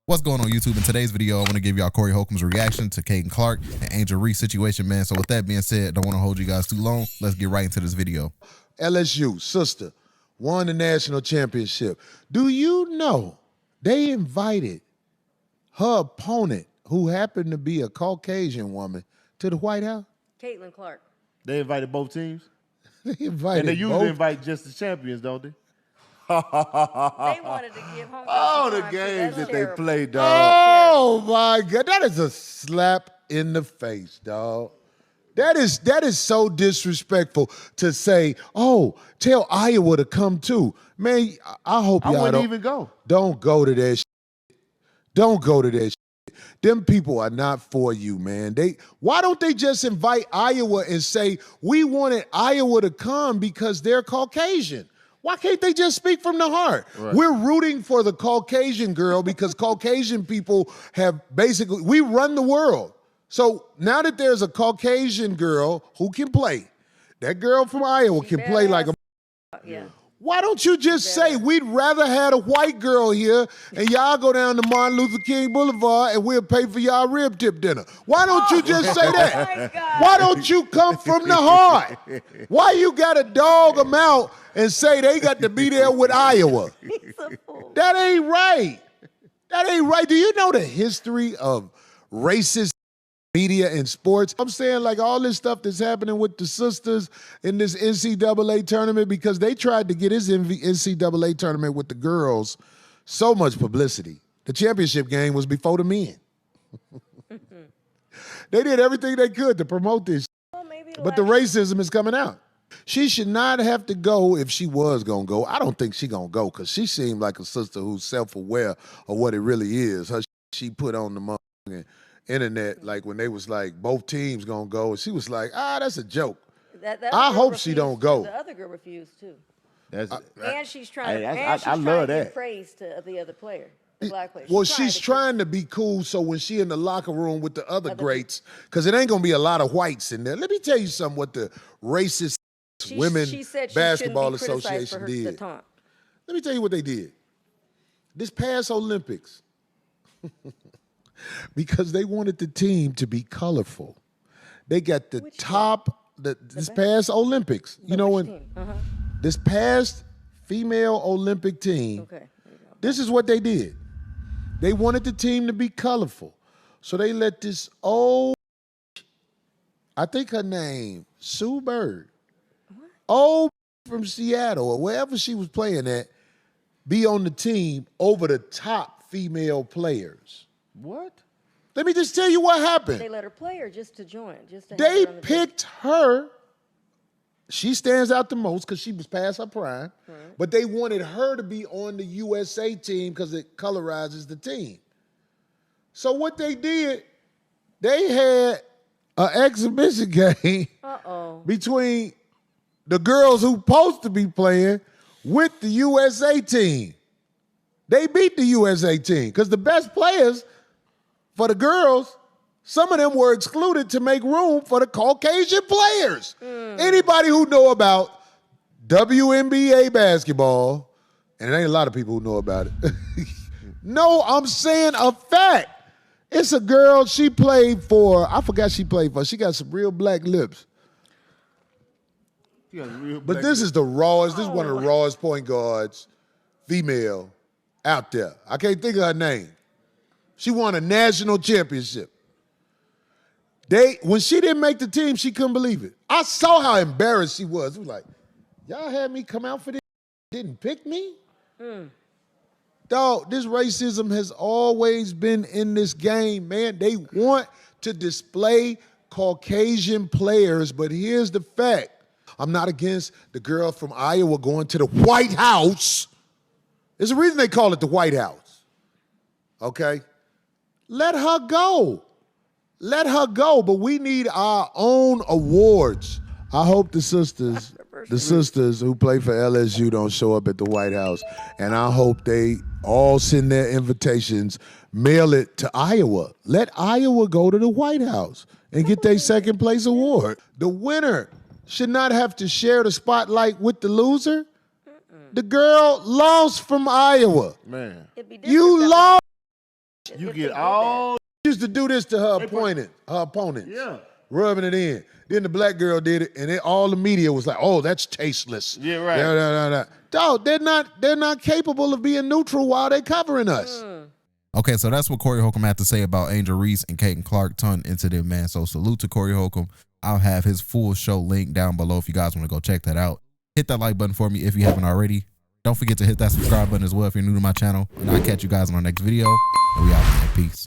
What's going on YouTube? In today's video, I want to give y'all Corey Holcomb's reaction to Caden Clark and Angel Reese situation, man. So with that being said, don't want to hold you guys too long. Let's get right into this video. LSU, sister, won the national championship. Do you know they invited her opponent, who happened to be a Caucasian woman, to the White House? Caitlin Clark. They invited both teams? They invited And they usually both. invite just the champions, don't they? They wanted to give home. Oh, the games that they played, dog. Oh my God, that is a slap in the face, dog. That is so disrespectful to say, oh, tell Iowa to come too. Man, I hope y'all wouldn't even go. Don't go to that shit. Don't go to that shit. Them people are not for you, man. Why don't they just invite Iowa and say, we wanted Iowa to come because they're Caucasian? Why can't they just speak from the heart? Right. We're rooting for the Caucasian girl because Caucasian people have basically, we run the world. So now that there's a Caucasian girl who can play, that girl from Iowa can play like a... Yeah. Why don't you just say, we'd rather had a white girl here and y'all go down to Martin Luther King Boulevard and we'll pay for y'all rib tip dinner? Why don't you just say that? Why don't you come from the heart? Why you got to dog them out and say they got to be there with Iowa? That ain't right. That ain't right. Do you know the history of racist media and sports? I'm saying, like, all this stuff that's happening with the sisters in this NCAA tournament, because they tried to get this NCAA tournament with the girls so much publicity. The championship game was before the men. They did everything they could to promote this, but the racism is coming out. She should not have to go if she was going to go. I don't think she going to go because she seemed like a sister who's self-aware of what it really is. Her she put on the motherfucking internet, like when they was like, both teams going to go. And she was like, that's a joke. I hope she don't go. The other girl refused too. And she's trying to, I love that. Give praise to the other player. The black player. Well, she's trying to be cool, so when she in the locker room with the other greats, because it ain't going to be a lot of whites in there. Let me tell you something what the racist Women Basketball Association did. Let me tell you what they did. This past Olympics, because they wanted the team to be colorful, they got the this past Olympics. You know when this past female Olympic team, this is what they did. They wanted the team to be colorful. So they let this old, I think her name, Sue Bird, old from Seattle or wherever she was playing at, be on the team over the top female players. What? Let me just tell you what happened. They let her play or just to join? They picked her. She stands out the most because she was past her prime. But they wanted her to be on the USA team because it colorizes the team. So what they did, they had an exhibition game between the girls who supposed to be playing with the USA team. They beat the USA team because the best players for the girls, some of them were excluded to make room for the Caucasian players. Anybody who know about WNBA basketball, and it ain't a lot of people who know about it. No, I'm saying a fact. It's a girl, she played for, I forgot she played for. She got some real black lips. But this is the rawest, this is one of the rawest point guards, female, out there. I can't think of her name. She won a national championship. When she didn't make the team, she couldn't believe it. I saw how embarrassed she was. It was like, y'all had me come out for this, didn't pick me? Dog, this racism has always been in this game, man. They want to display Caucasian players, but here's the fact. I'm not against the girl from Iowa going to the White House. There's a reason they call it the White House, okay? Let her go. Let her go, but we need our own awards. I hope the sisters who play for LSU don't show up at the White House, and I hope they all send their invitations, mail it to Iowa. Let Iowa go to the White House and get their second place award. The winner should not have to share the spotlight with the loser. The girl lost from Iowa. Man. You lost. You if get they all. Used to do this to her opponents. Yeah. Rubbing it in. Then the black girl did it, and all the media was like, "Oh, that's tasteless." Yeah, right. Dog, they're not capable of being neutral while they're covering us. Okay, so that's what Corey Holcomb had to say about Angel Reese and Kaden Clark ton incident, man. So salute to Corey Holcomb. I'll have his full show link down below if you guys want to go check that out. Hit that like button for me if you haven't already. Don't forget to hit that subscribe button as well if you're new to my channel. And I'll catch you guys in our next video. And we out, man. Peace.